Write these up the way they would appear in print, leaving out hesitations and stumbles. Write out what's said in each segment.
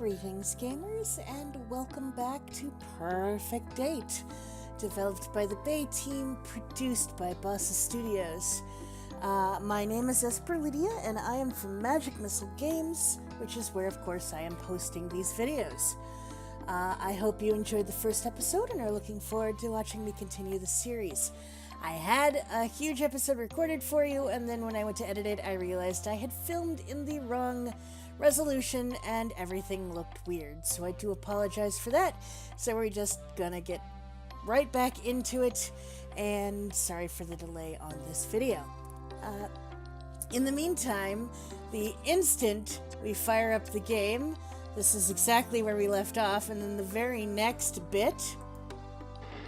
Greetings, gamers, and welcome back to Perfect Date, developed by the Bay team, produced by Bossa Studios. My name is Esper Lydia, and I am from Magic Missile Games, which is where, of course, I am posting these videos. I hope you enjoyed the first episode and are looking forward to watching me continue the series. I had a huge episode recorded for you, and then when I went to edit it, I realized I had filmed in the wrong resolution and everything looked weird, so I do apologize for that. So we're just gonna get right back into it, and sorry for the delay on this video. In the meantime, the instant we fire up the game, this is exactly where we left off, and then the very next bit,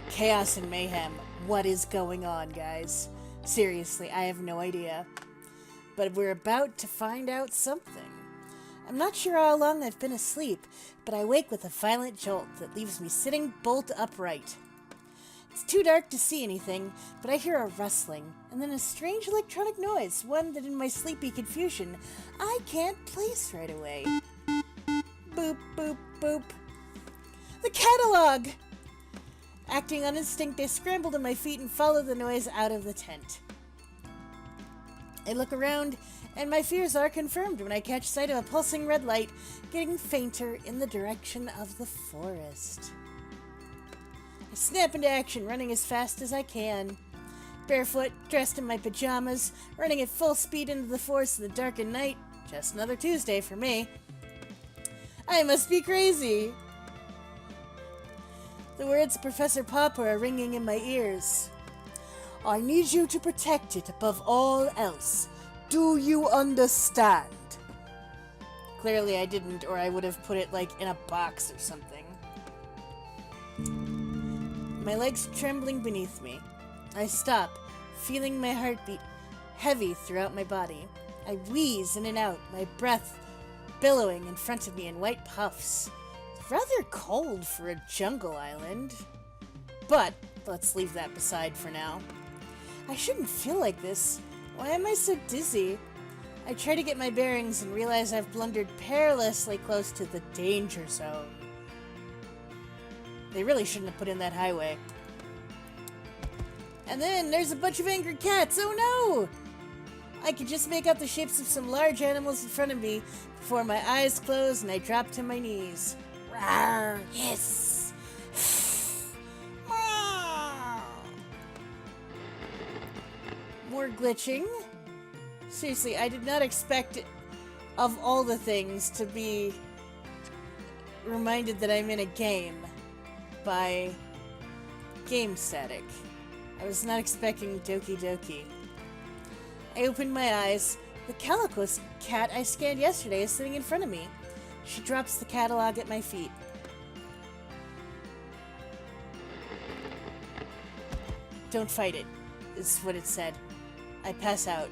chaos and mayhem. What is going on, guys? Seriously, I have no idea. But we're about to find out something. I'm not sure how long I've been asleep, but I wake with a violent jolt that leaves me sitting bolt upright. It's too dark to see anything, but I hear a rustling, and then a strange electronic noise, one that in my sleepy confusion, I can't place right away. Boop, boop, boop. The catalog! Acting on instinct, I scramble to my feet and follow the noise out of the tent. I look around, and my fears are confirmed when I catch sight of a pulsing red light getting fainter in the direction of the forest. I snap into action, running as fast as I can. Barefoot, dressed in my pajamas, running at full speed into the forest in the darkened night. Just another Tuesday for me. I must be crazy. The words of Professor Popper are ringing in my ears. I need you to protect it above all else. Do you understand? Clearly I didn't, or I would have put it like in a box or something. My legs trembling beneath me. I stop, feeling my heartbeat heavy throughout my body. I wheeze in and out, my breath billowing in front of me in white puffs. It's rather cold for a jungle island. But let's leave that beside for now. I shouldn't feel like this. Why am I so dizzy? I try to get my bearings and realize I've blundered perilously close to the danger zone. They really shouldn't have put in that highway. And then there's a bunch of angry cats. Oh no! I could just make out the shapes of some large animals in front of me before my eyes close and I drop to my knees. Rawr! Yes! More glitching. Seriously, I did not expect, of all the things, to be reminded that I'm in a game by game static. I was not expecting Doki Doki. I opened my eyes. The calico cat I scanned yesterday is sitting in front of me. She drops the catalog at my feet. Don't fight it, is what it said. I pass out.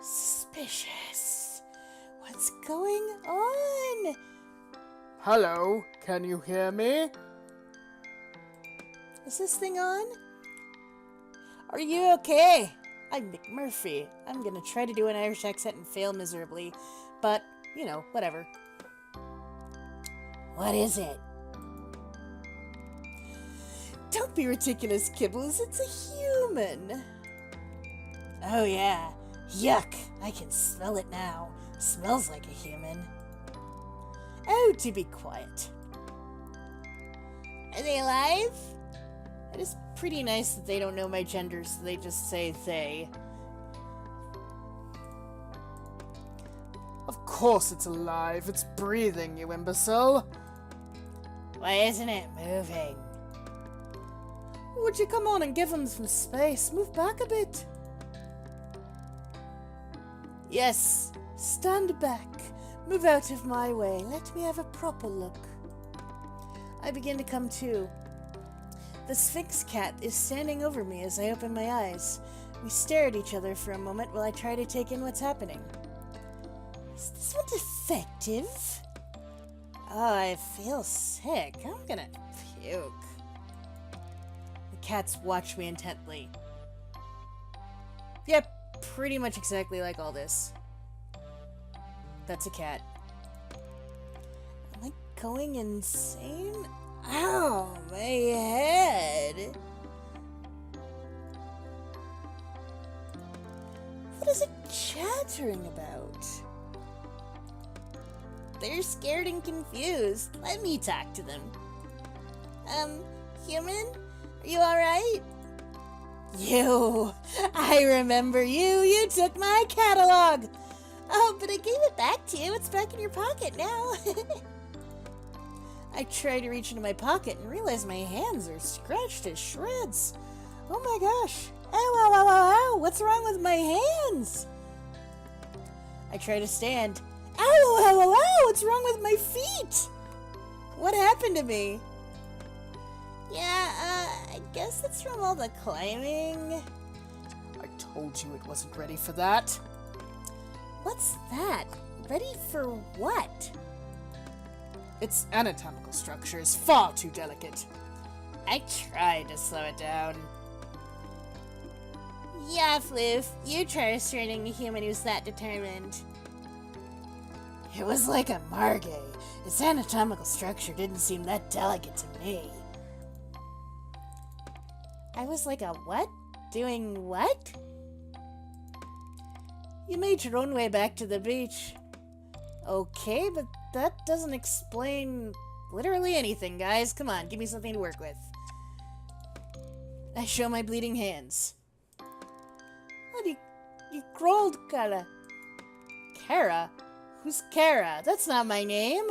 Suspicious. What's going on? Hello, can you hear me? Is this thing on? Are you okay? I'm McMurphy. I'm gonna try to do an Irish accent and fail miserably, but, you know, whatever. What is it? Don't be ridiculous, Kibbles. It's a human. Oh, yeah. Yuck. I can smell it now. Smells like a human. Oh, do be quiet. Are they alive? It is pretty nice that they don't know my gender, so they just say they. Of course it's alive. It's breathing, you imbecile. Why isn't it moving? Would you come on and give them some space? Move back a bit. Yes, stand back. Move out of my way. Let me have a proper look. I begin to come to. The Sphinx cat is standing over me as I open my eyes. We stare at each other for a moment while I try to take in what's happening. Is this one defective? Oh, I feel sick. I'm gonna puke. The cats watch me intently. Yep, pretty much exactly like all this. That's a cat. Am I going insane? Ow, my head. What is it chattering about? They're scared and confused. Let me talk to them. Human? Are you alright? You! I remember you! You took my catalog! Oh, but I gave it back to you. It's back in your pocket now. I try to reach into my pocket and realize my hands are scratched to shreds. Oh my gosh. Ow, ow, ow, ow, ow. What's wrong with my hands? I try to stand. Ow, ow, ow, ow. What's wrong with my feet? What happened to me? Yeah, I guess it's from all the climbing. I told you it wasn't ready for that. What's that? Ready for what? Its anatomical structure is far too delicate. I tried to slow it down. Yeah, Floof, you try restraining a human who's that determined. It was like a margay. Its anatomical structure didn't seem that delicate to me. I was like a what? Doing what? You made your own way back to the beach. Okay, but that doesn't explain literally anything, guys. Come on, give me something to work with. I show my bleeding hands. What, you crawled, Kara. Kara? Who's Kara? That's not my name.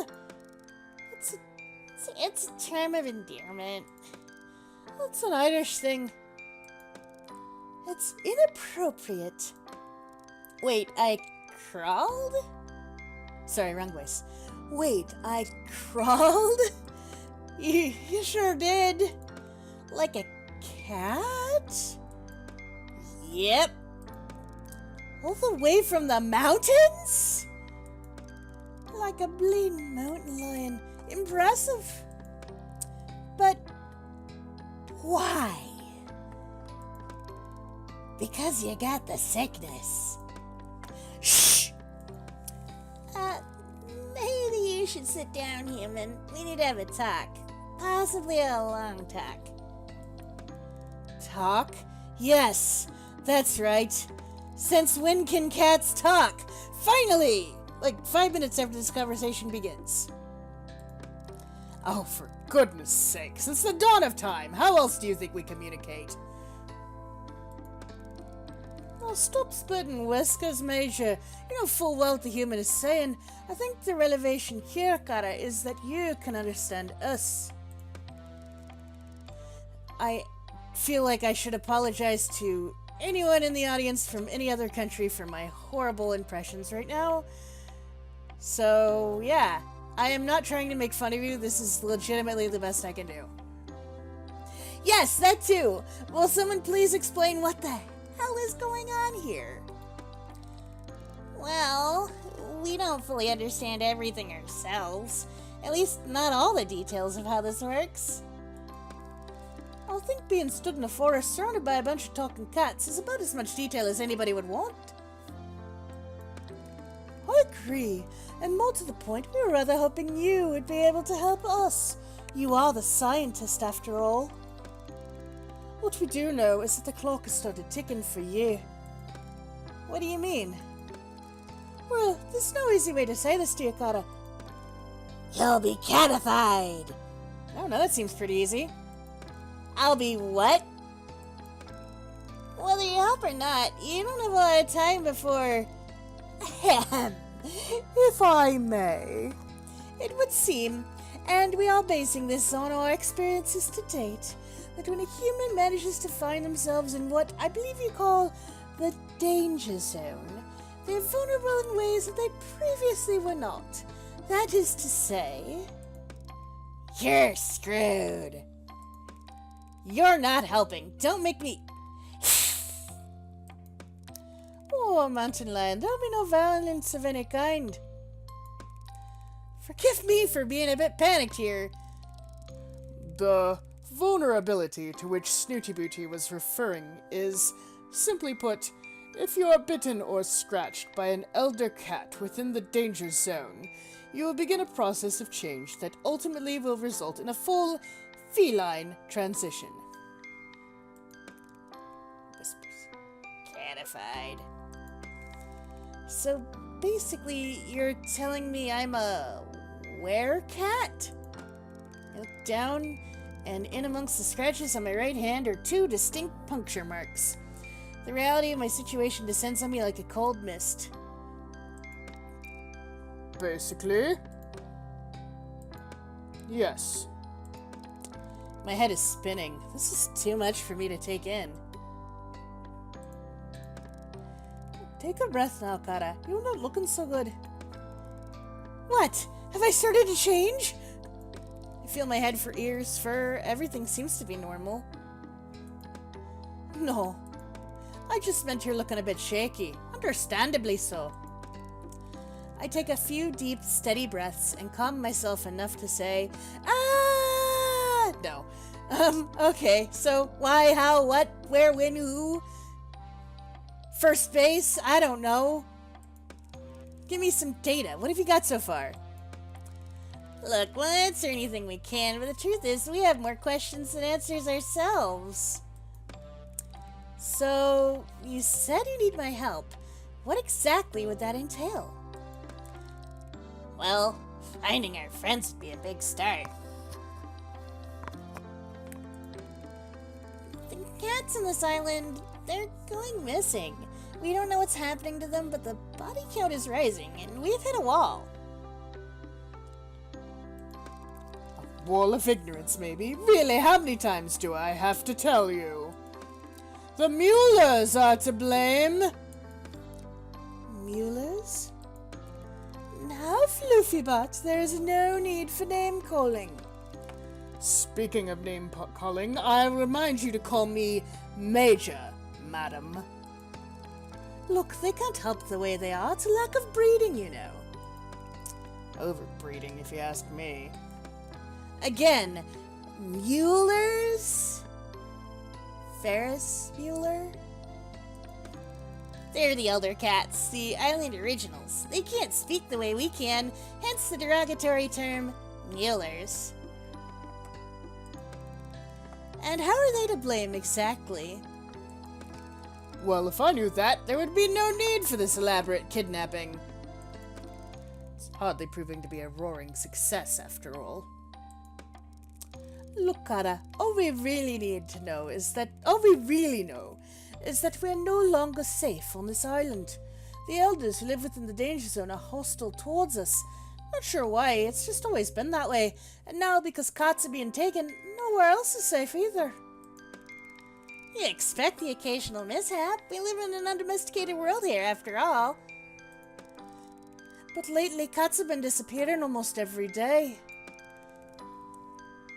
It's a term of endearment. That's an Irish thing. It's inappropriate. Wait, I crawled? Sorry, wrong voice. Wait, I crawled? You sure did. Like a cat? Yep. All the way from the mountains? Like a bleeding mountain lion. Impressive. But why? Because you got the sickness. Shh! Maybe you should sit down, human. We need to have a talk. Possibly a long talk. Talk? Yes, that's right. Since when can cats talk? Finally! Like 5 minutes after this conversation begins. Oh, for goodness sake, since the dawn of time, how else do you think we communicate? Oh, stop splitting whiskers, Major. You know full well what the human is saying. I think the revelation here, Kara, is that you can understand us. I feel like I should apologize to anyone in the audience from any other country for my horrible impressions right now. So, yeah. I am not trying to make fun of you. This is legitimately the best I can do. Yes, that too. Will someone please explain what the hell is going on here? Well, we don't fully understand everything ourselves. At least not all the details of how this works. I think being stood in a forest surrounded by a bunch of talking cats is about as much detail as anybody would want. I agree, and more to the point, we were rather hoping you would be able to help us. You are the scientist, after all. What we do know is that the clock has started ticking for you. What do you mean? Well, there's no easy way to say this to you, Kara. You'll be catified. Oh, no, that seems pretty easy. I'll be what? Whether you help or not, you don't have a lot of time before... If I may. It would seem, and we are basing this on our experiences to date, that when a human manages to find themselves in what I believe you call the danger zone, they're vulnerable in ways that they previously were not. That is to say... You're screwed. You're not helping. Don't make me... Oh, mountain lion, there'll be no violence of any kind. Forgive me for being a bit panicked here. The vulnerability to which Snooty Booty was referring is, simply put, If you are bitten or scratched by an elder cat within the danger zone, you will begin a process of change that ultimately will result in a full feline transition. Whispers. Catified. So basically, you're telling me I'm a werecat? I look down, and in amongst the scratches on my right hand are 2 distinct puncture marks. The reality of my situation descends on me like a cold mist. Basically, yes. My head is spinning. This is too much for me to take in. Take a breath now, Kara. You're not looking so good. What? Have I started to change? I feel my head for ears, fur. Everything seems to be normal. No. I just meant you're looking a bit shaky. Understandably so. I take a few deep, steady breaths and calm myself enough to say, ah! No. Okay, so why, how, what, where, when, who? First base? I don't know. Give me some data. What have you got so far? Look, we'll answer anything we can, but the truth is we have more questions than answers ourselves. So, you said you need my help. What exactly would that entail? Well, finding our friends would be a big start. The cats on this island, they're going missing. We don't know what's happening to them, but the body count is rising, and we've hit a wall. Wall of ignorance, maybe. Really, how many times do I have to tell you? The Muellers are to blame. Muellers? Now, Floofybot, there is no need for name-calling. Speaking of name-calling, I remind you to call me Major, madam. Look, they can't help the way they are. It's a lack of breeding, you know. Overbreeding, if you ask me. Again, Muellers? Ferris Bueller? They're the elder cats, the island originals. They can't speak the way we can, hence the derogatory term, Muellers. And how are they to blame exactly? Well, if I knew that, there would be no need for this elaborate kidnapping. It's hardly proving to be a roaring success, after all. Look, Kara, all we really know is that we're no longer safe on this island. The elders who live within the danger zone are hostile towards us. Not sure why, it's just always been that way. And now, because cats are being taken, nowhere else is safe either. You expect the occasional mishap. We live in an undomesticated world here, after all. But lately, cats have been disappearing almost every day.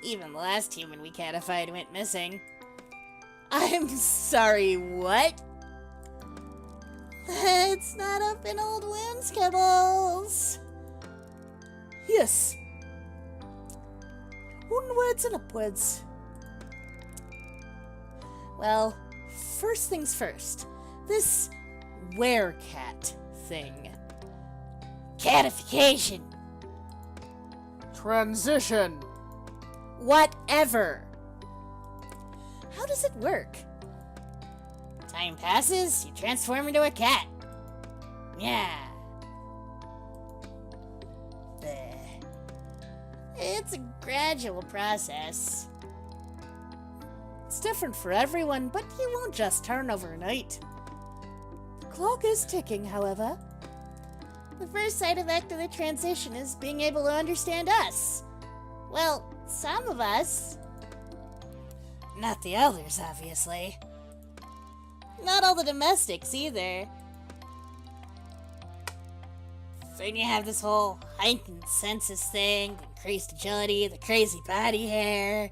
Even the last human we catified went missing. I'm sorry, what? It's not up in old wounds, Kibbles. Yes. Onwards and upwards. Well, first things first. This werecat thing. Catification. Transition. Whatever. How does it work? Time passes, you transform into a cat. Yeah. Bleh. It's a gradual process. It's different for everyone, but you won't just turn overnight. The clock is ticking, however. The first side effect of the transition is being able to understand us. Well, some of us. Not the others, obviously. Not all the domestics, either. Then you have this whole heightened senses thing, the increased agility, the crazy body hair.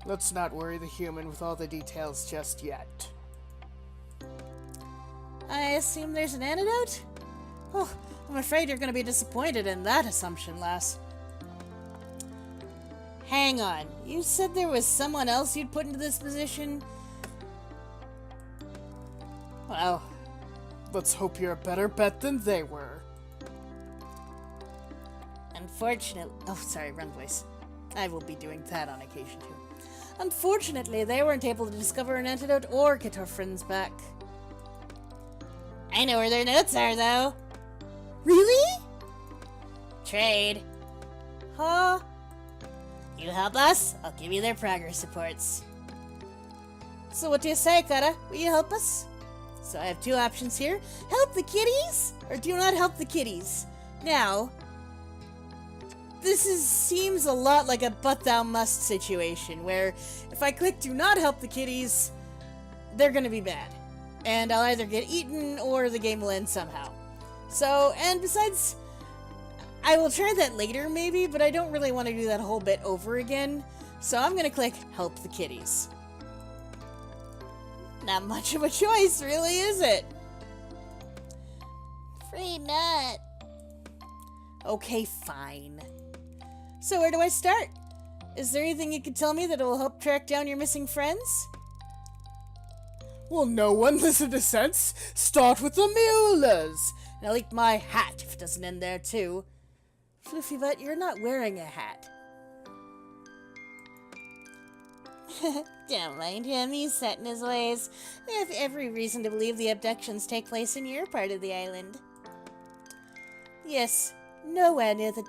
Let's not worry the human with all the details just yet. I assume there's an antidote? Oh, I'm afraid you're going to be disappointed in that assumption, lass. Hang on, you said there was someone else you'd put into this position? Well, Let's hope you're a better bet than they were. Unfortunately... Oh, sorry, wrong voice. I will be doing that on occasion, too. Unfortunately, they weren't able to discover an antidote or get our friends back. I know where their notes are, though. Really? Trade. Huh? You help us, I'll give you their progress reports. So what do you say, Kara? Will you help us? So I have two options here. Help the kitties, or do not help the kitties. Now, seems a lot like a but thou must situation, where if I click do not help the kitties, they're gonna be bad. And I'll either get eaten or the game will end somehow. So, and besides, I will try that later maybe, but I don't really want to do that whole bit over again. So I'm gonna click help the kitties. Not much of a choice, really, is it? Free nut. Okay, fine. So where do I start? Is there anything you could tell me that will help track down your missing friends? Well, no one listen to sense. Start with the mulas. And I'll eat my hat if it doesn't end there, too. Floofy Butt, you're not wearing a hat. Don't mind him, he's set in his ways. We have every reason to believe the abductions take place in your part of the island. Yes, nowhere near the...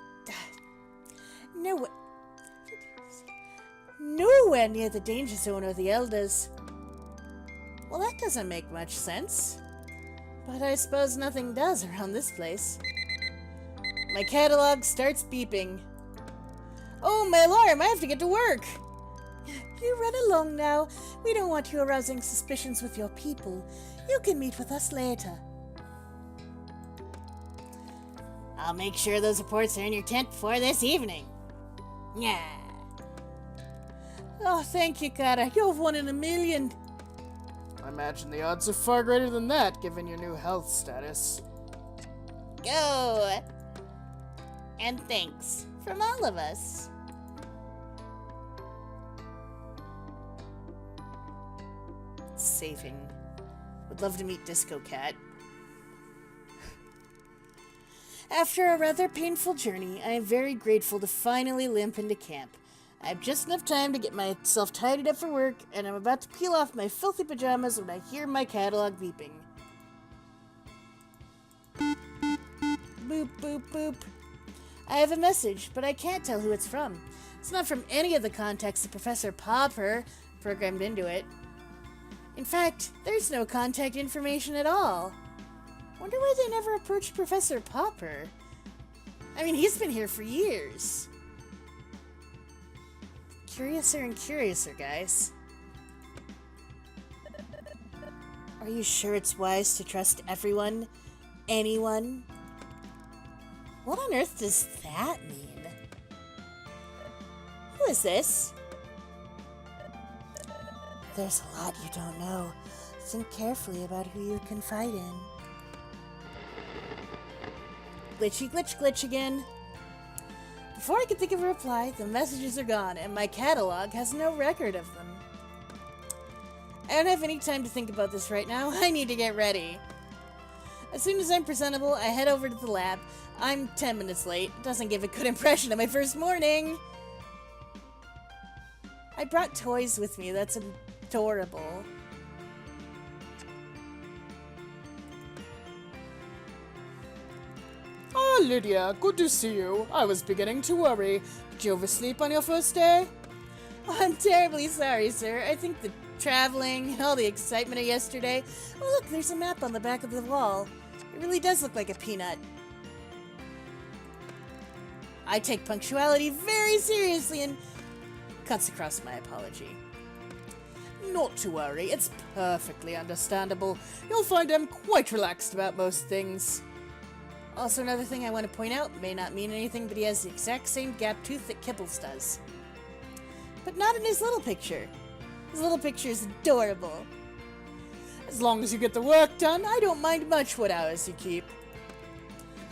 Nowhere near the danger zone or the elders. Well, that doesn't make much sense. But I suppose nothing does around this place. My catalog starts beeping. Oh, my alarm! I have to get to work! You run along now. We don't want you arousing suspicions with your people. You can meet with us later. I'll make sure those reports are in your tent before this evening. Yeah. Oh, thank you, Kara. You're 1 in a million. I imagine the odds are far greater than that, given your new health status. Go! And thanks from all of us. Saving. Would love to meet Disco Cat. After a rather painful journey, I am very grateful to finally limp into camp. I have just enough time to get myself tidied up for work, and I'm about to peel off my filthy pajamas when I hear my catalog beeping. Boop, boop, boop. I have a message, but I can't tell who it's from. It's not from any of the contacts that Professor Popper programmed into it. In fact, there's no contact information at all. Wonder why they never approached Professor Popper. I mean, he's been here for years. Curiouser and curiouser, guys. Are you sure it's wise to trust everyone? Anyone? What on earth does that mean? Who is this? There's a lot you don't know. Think carefully about who you confide in. Glitchy, glitch, glitch again. Before I could think of a reply, the messages are gone, and my catalog has no record of them. I don't have any time to think about this right now. I need to get ready. As soon as I'm presentable, I head over to the lab. I'm 10 minutes late. Doesn't give a good impression of my first morning. I brought toys with me. That's adorable. Ah, Lydia, good to see you. I was beginning to worry. Did you oversleep on your first day? Oh, I'm terribly sorry, sir. I think the traveling and all the excitement of yesterday... Oh, look, there's a map on the back of the wall. It really does look like a peanut. I take punctuality very seriously and cuts across my apology. Not to worry, it's perfectly understandable. You'll find I'm quite relaxed about most things. Also, another thing I want to point out, may not mean anything, but he has the exact same gap tooth that Kibbles does. But not in his little picture. His little picture is adorable. As long as you get the work done, I don't mind much what hours you keep.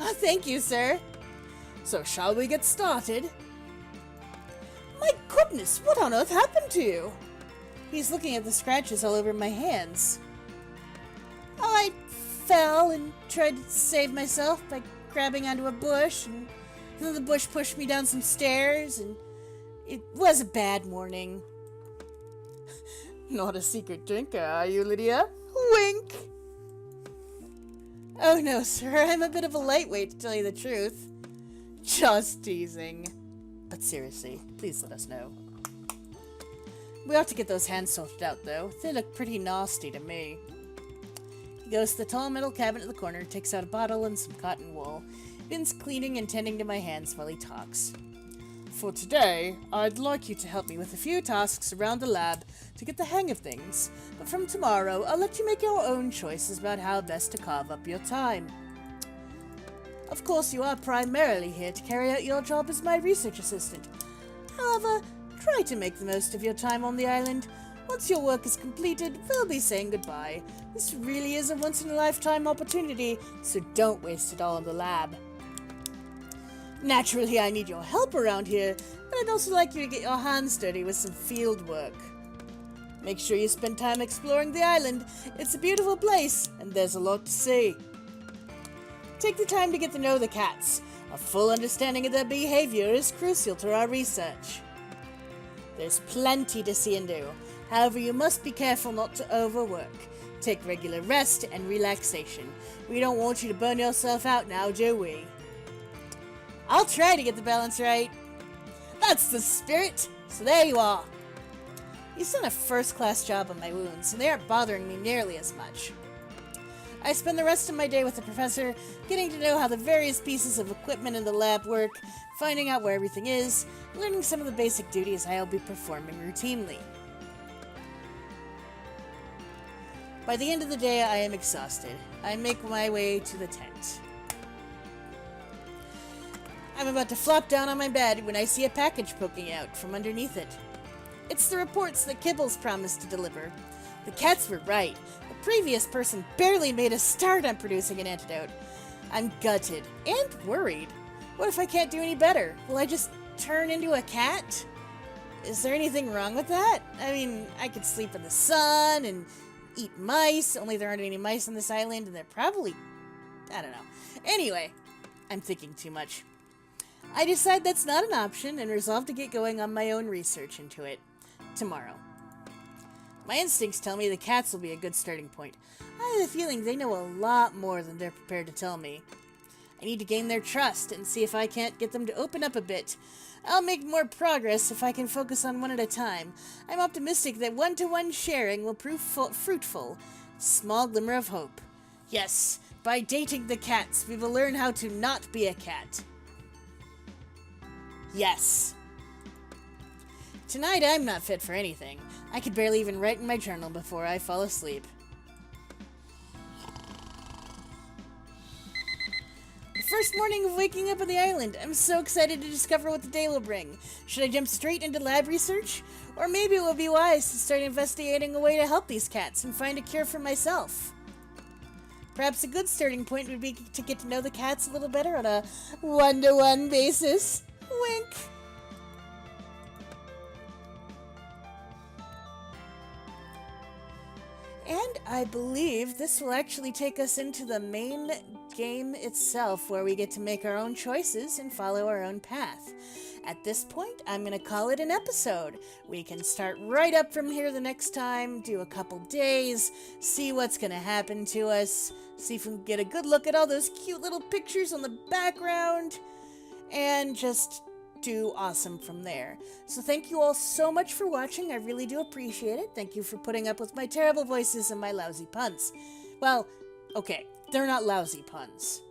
Oh, thank you, sir. So shall we get started? My goodness, what on earth happened to you? He's looking at the scratches all over my hands. Oh, I fell and tried to save myself by grabbing onto a bush, and then the bush pushed me down some stairs, and it was a bad morning. Not a secret drinker, are you, Lydia? Wink! Oh no, sir, I'm a bit of a lightweight, to tell you the truth. Just teasing. But seriously, please let us know. We ought to get those hands sorted out, though. They look pretty nasty to me. He goes to the tall metal cabinet in the corner, takes out a bottle and some cotton wool, begins cleaning and tending to my hands while he talks. For today, I'd like you to help me with a few tasks around the lab to get the hang of things, but from tomorrow, I'll let you make your own choices about how best to carve up your time. Of course, you are primarily here to carry out your job as my research assistant. However, try to make the most of your time on the island. Once your work is completed, we'll be saying goodbye. This really is a once-in-a-lifetime opportunity, so don't waste it all in the lab. Naturally, I need your help around here, but I'd also like you to get your hands dirty with some field work. Make sure you spend time exploring the island. It's a beautiful place, and there's a lot to see. Take the time to get to know the cats. A full understanding of their behavior is crucial to our research. There's plenty to see and do. However, you must be careful not to overwork. Take regular rest and relaxation. We don't want you to burn yourself out now, do we? I'll try to get the balance right. That's the spirit. So there you are. He's done a first-class job on my wounds, and they aren't bothering me nearly as much. I spend the rest of my day with the professor, getting to know how the various pieces of equipment in the lab work, finding out where everything is, learning some of the basic duties I'll be performing routinely. By the end of the day, I am exhausted. I make my way to the tent. I'm about to flop down on my bed when I see a package poking out from underneath it. It's the reports that Kibbles promised to deliver. The cats were right. The previous person barely made a start on producing an antidote. I'm gutted and worried. What if I can't do any better? Will I just turn into a cat? Is there anything wrong with that? I mean, I could sleep in the sun and eat mice, only there aren't any mice on this island, and they're probably... I don't know. Anyway, I'm thinking too much. I decide that's not an option and resolve to get going on my own research into it tomorrow. My instincts tell me the cats will be a good starting point. I have a feeling they know a lot more than they're prepared to tell me. I need to gain their trust and see if I can't get them to open up a bit. I'll make more progress if I can focus on one at a time. I'm optimistic that one-to-one sharing will prove fruitful. Small glimmer of hope. Yes, by dating the cats, we will learn how to not be a cat. Yes. Tonight I'm not fit for anything. I could barely even write in my journal before I fall asleep. The first morning of waking up on the island. I'm so excited to discover what the day will bring. Should I jump straight into lab research? Or maybe it would be wise to start investigating a way to help these cats and find a cure for myself. Perhaps a good starting point would be to get to know the cats a little better on a one-to-one basis. Wink. And I believe this will actually take us into the main game itself, where we get to make our own choices and follow our own path. At this point, I'm going to call it an episode. We can start right up from here the next time, do a couple days, see what's going to happen to us, see if we can get a good look at all those cute little pictures on the background, and just do awesome from there. So thank you all so much for watching. I really do appreciate it. Thank you for putting up with my terrible voices and my lousy puns. Well, okay, they're not lousy puns.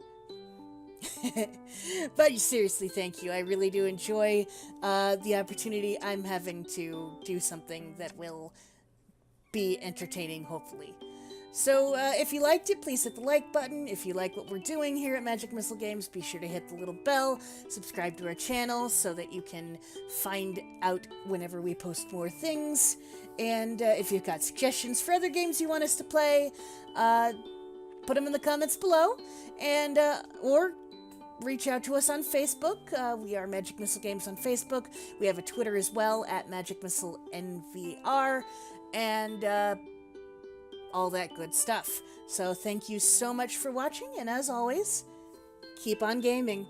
But seriously, thank you. I really do enjoy the opportunity I'm having to do something that will be entertaining, hopefully. So if you liked it, please hit the like button. If you like what we're doing here at Magic Missile Games, be sure to hit the little bell, subscribe to our channel so that you can find out whenever we post more things. And if you've got suggestions for other games you want us to play, put them in the comments below, and or reach out to us on Facebook. We are Magic Missile Games on Facebook. We have a Twitter as well at Magic Missile NVR, and all that good stuff. So thank you so much for watching, and as always, keep on gaming.